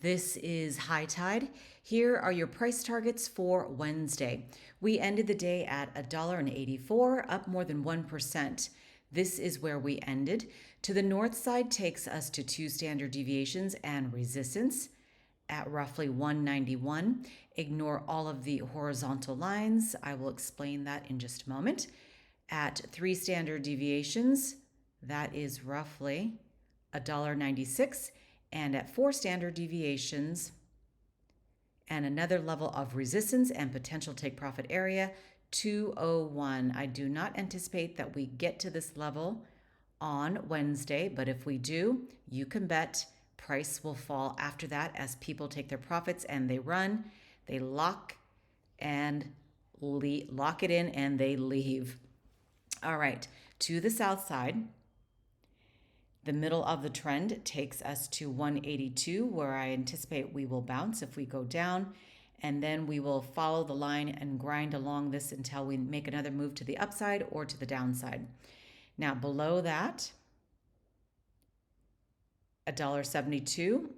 This is High Tide. Here are your price targets for Wednesday. We ended the day at $1.84, up more than 1%. This is where we ended. To the north side takes us to 2 standard deviations and resistance at roughly 191. Ignore all of the horizontal lines. I will explain that in just a moment. At 3 standard deviations, that is roughly $1.96. And at 4 standard deviations and another level of resistance and potential take profit area, 201. I do not anticipate that we get to this level on Wednesday, but if we do, you can bet price will fall after that as people take their profits and they run, they lock it in and they leave. All right, to the south side, the middle of the trend takes us to 182, where I anticipate we will bounce if we go down, and then we will follow the line and grind along this until we make another move to the upside or to the downside. Now below that, $1.72,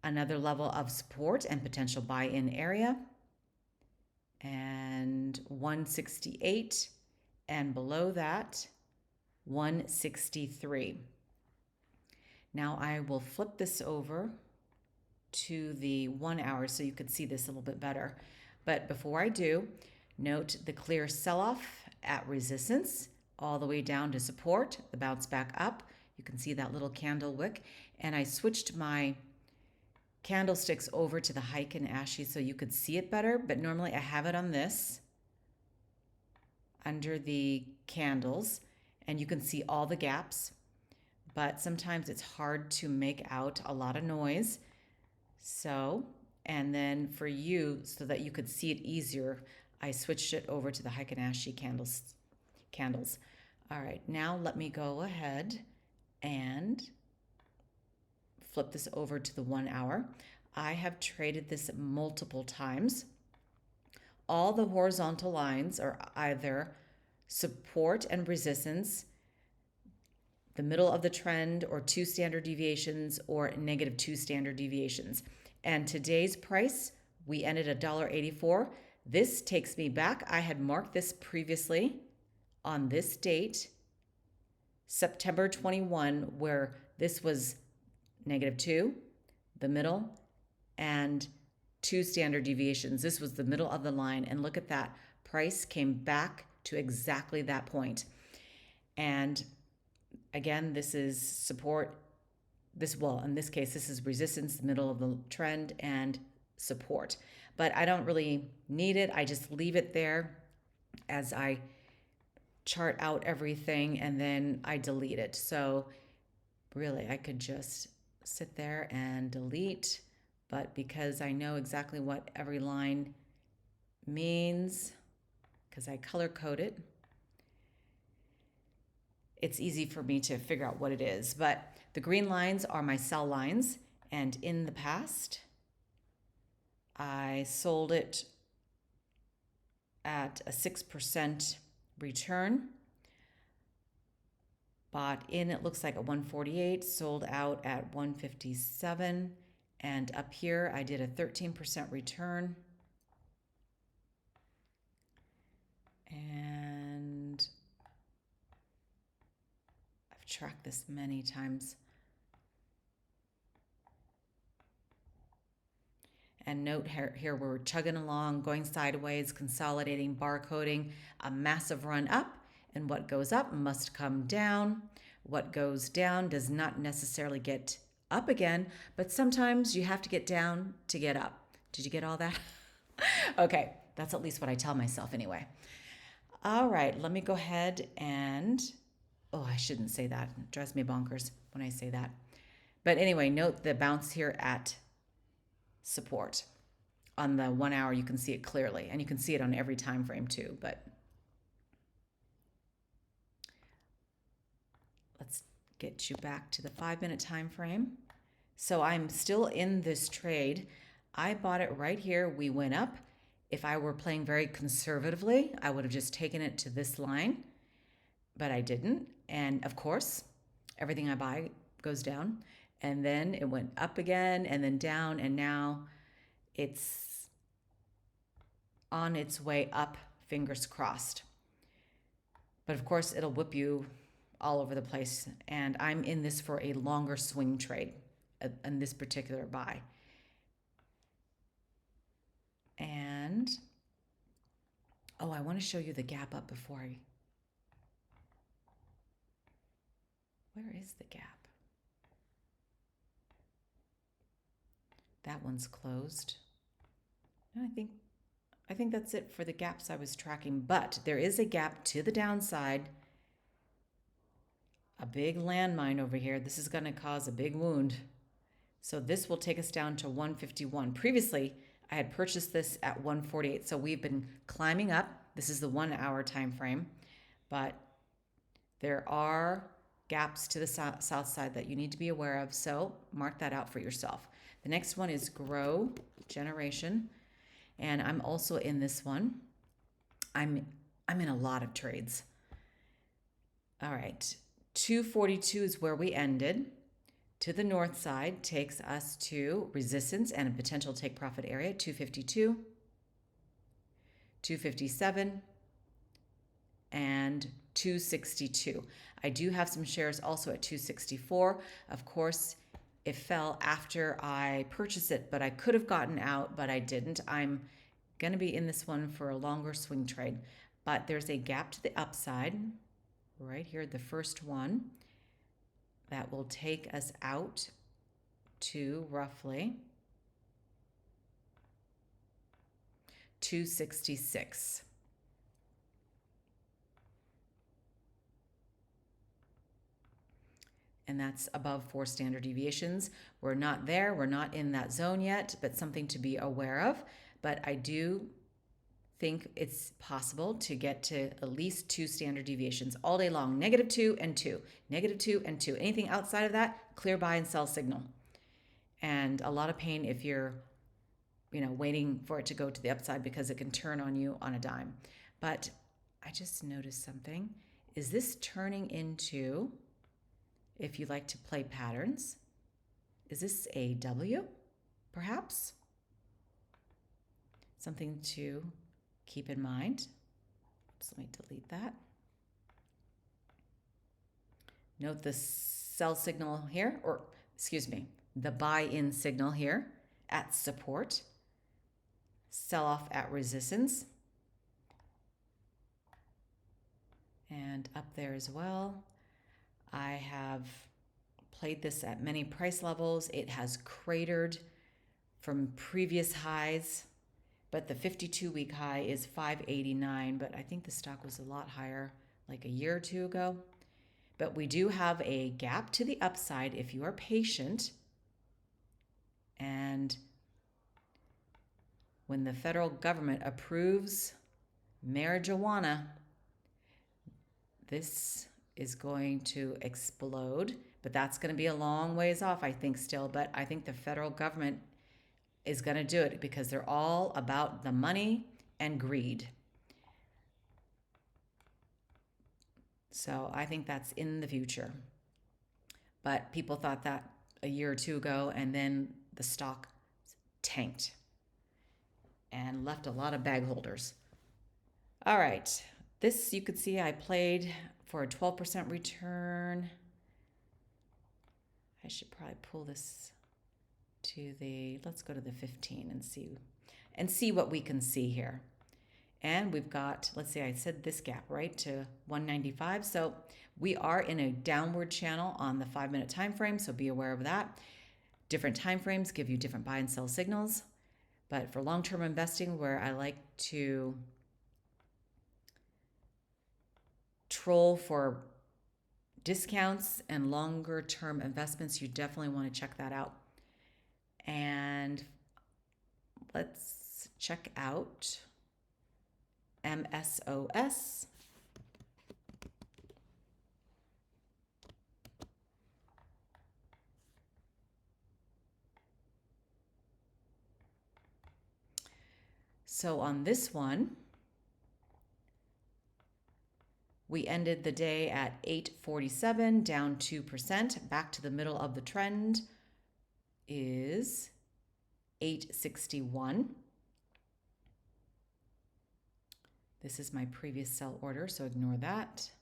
another level of support and potential buy-in area, and 168, and below that, 163. Now I will flip this over to the 1 hour so you can see this a little bit better. But before I do, note the clear sell-off at resistance all the way down to support, the bounce back up. You can see that little candle wick. And I switched my candlesticks over to the hike and ashy so you could see it better. But normally I have it on this under the candles, and you can see all the gaps, but sometimes it's hard to make out a lot of noise. So, and then for you, so that you could see it easier, I switched it over to the Heikin-Ashi candles. All right, now let me go ahead and flip this over to the 1 hour. I have traded this multiple times. All the horizontal lines are either support and resistance, the middle of the trend, or 2 standard deviations, or -2 standard deviations. And today's price, we ended at $1.84. This takes me back. I had marked this previously on this date, September 21, where this was -2, the middle, and 2 standard deviations. This was the middle of the line, and look at that. Price came back to exactly that point. And again, this is support. In this case, this is resistance, the middle of the trend, and support. But I don't really need it. I just leave it there as I chart out everything, and then I delete it. So really, I could just sit there and delete, but because I know exactly what every line means, because I color code it, it's easy for me to figure out what it is. But the green lines are my sell lines, and in the past, I sold it at a 6% return. Bought in, it looks like at 148, sold out at 157, and up here I did a 13% return. And I've tracked this many times. And note here we're chugging along, going sideways, consolidating, barcoding, a massive run up, and what goes up must come down. What goes down does not necessarily get up again, but sometimes you have to get down to get up. Did you get all that? Okay, that's at least what I tell myself anyway. All right, let me go ahead and, I shouldn't say that. It drives me bonkers when I say that. But anyway, note the bounce here at support. On the 1 hour, you can see it clearly, and you can see it on every time frame too, but let's get you back to the 5-minute time frame. So I'm still in this trade. I bought it right here. We went up. If I were playing very conservatively, I would have just taken it to this line, but I didn't. And of course, everything I buy goes down. and then it went up again and then down, and now it's on its way up, fingers crossed. But of course, it'll whip you all over the place. And I'm in this for a longer swing trade in this particular buy. And, oh, I want to show you the gap up before where is the gap? That one's closed. And I think that's it for the gaps I was tracking, but there is a gap to the downside. A big landmine over here. This is going to cause a big wound. So this will take us down to 151. Previously, I had purchased this at 148. So we've been climbing up. This is the 1 hour time frame, but there are gaps to the south side that you need to be aware of. So mark that out for yourself. The next one is Grow Generation. And I'm also in this one. I'm in a lot of trades. All right. 242 is where we ended. To the north side takes us to resistance and a potential take profit area, 252, 257, and 262. I do have some shares also at 264. Of course, it fell after I purchased it, but I could have gotten out, but I didn't. I'm going to be in this one for a longer swing trade, but there's a gap to the upside right here, the first one, that will take us out to roughly 266. And that's above 4 standard deviations. We're not there. We're not in that zone yet, but something to be aware of. But I do think it's possible to get to at least 2 standard deviations all day long. -2 and 2, -2 and 2. Anything outside of that, clear buy and sell signal. And a lot of pain if you're, waiting for it to go to the upside because it can turn on you on a dime. But I just noticed something. Is this turning into, if you like to play patterns, is this a W, perhaps? Something to keep in mind. So let me delete that. Note the sell signal here, or excuse me, the buy-in signal here at support, sell off at resistance, and up there as well. I have played this at many price levels. It has cratered from previous highs, but the 52-week high is 589, but I think the stock was a lot higher like a year or two ago. But we do have a gap to the upside if you are patient. And when the federal government approves marijuana, this is going to explode. But that's going to be a long ways off, I think, still. But I think the federal government is going to do it because they're all about the money and greed. So I think that's in the future. But people thought that a year or two ago, and then the stock tanked and left a lot of bag holders. All right. This, you could see I played for a 12% return. I should probably pull this to the, let's go to the 15 and see what we can see here. And we've got, let's see, I said this gap, right, to 195. So we are in a downward channel on the 5-minute time frame, so be aware of that. Different time frames give you different buy and sell signals. But for long-term investing, where I like to troll for discounts and longer-term investments, you definitely want to check that out. And let's check out MSOS. So on this one, We ended the day at 847, down 2%. Back to the middle of the trend is 861. This is my previous sell order, so ignore that.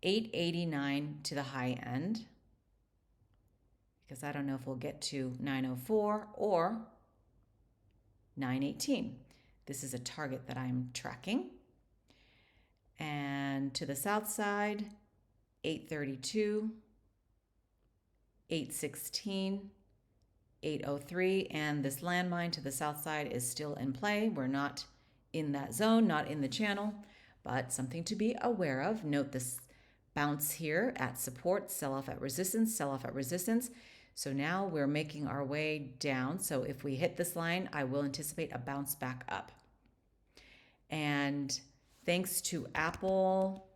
889 to the high end, because I don't know if we'll get to 904 or 918. This is a target that I'm tracking. And to the south side, 832, 816, 803, and this landmine to the south side is still in play. We're not in that zone, not in the channel, but something to be aware of. Note this bounce here at support, sell off at resistance, sell off at resistance. So now we're making our way down. So if we hit this line, I will anticipate a bounce back up. And thanks to Apple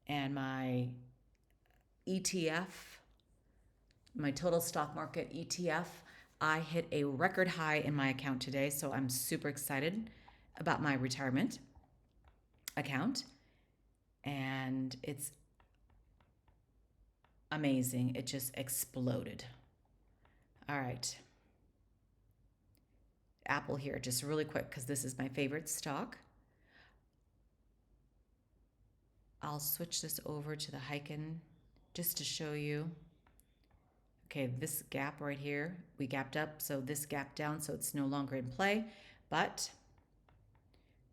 and my ETF, my total stock market ETF, I hit a record high in my account today. So I'm super excited about my retirement account. And it's amazing. It just exploded. All right. Apple here, just really quick, because this is my favorite stock. I'll switch this over to the Heiken just to show you. Okay, this gap right here, we gapped up, so this gap down, so it's no longer in play. But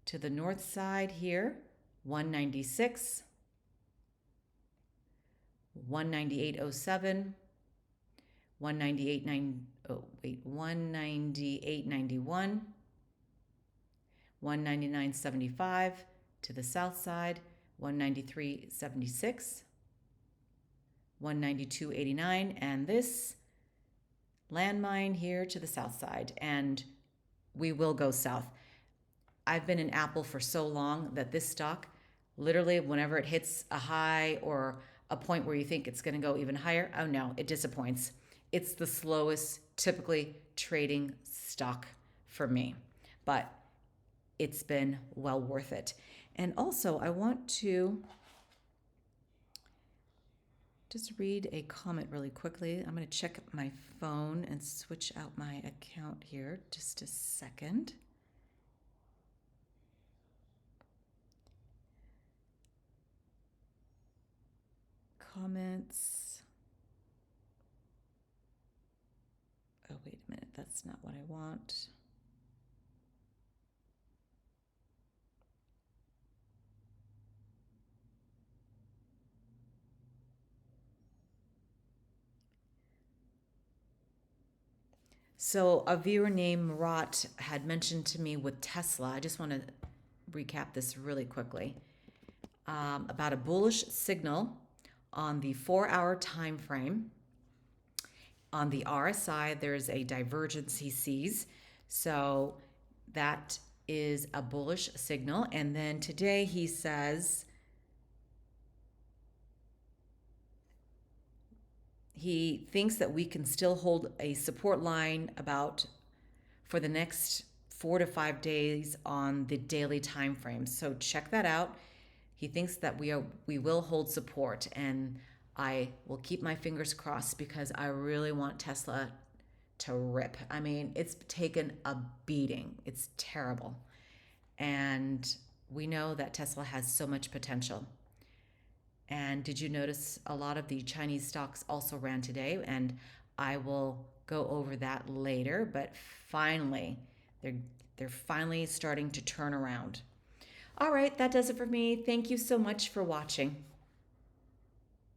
to the north side here, 196, 198.07, 198.91, 199.75 to the south side, 193.76, 192.89, and this landmine here to the south side, and we will go south. I've been in Apple for so long that this stock, literally whenever it hits a high or a point where you think it's going to go even higher, oh no, it disappoints. It's the slowest typically trading stock for me, but it's been well worth it. And also I want to just read a comment really quickly. I'm going to check my phone and switch out my account here just a second. Comments. Oh, wait a minute. That's not what I want. So a viewer named Murat had mentioned to me with Tesla, I just want to recap this really quickly, about a bullish signal on the 4-hour time frame. On the RSI, there's a divergence he sees. So that is a bullish signal. And then today he says he thinks that we can still hold a support line about for the next 4 to 5 days on the daily time frame. So check that out. He thinks that we will hold support, and I will keep my fingers crossed because I really want Tesla to rip. I mean, it's taken a beating. It's terrible. And we know that Tesla has so much potential. And did you notice a lot of the Chinese stocks also ran today? And I will go over that later, but finally, they're finally starting to turn around. All right, that does it for me. Thank you so much for watching.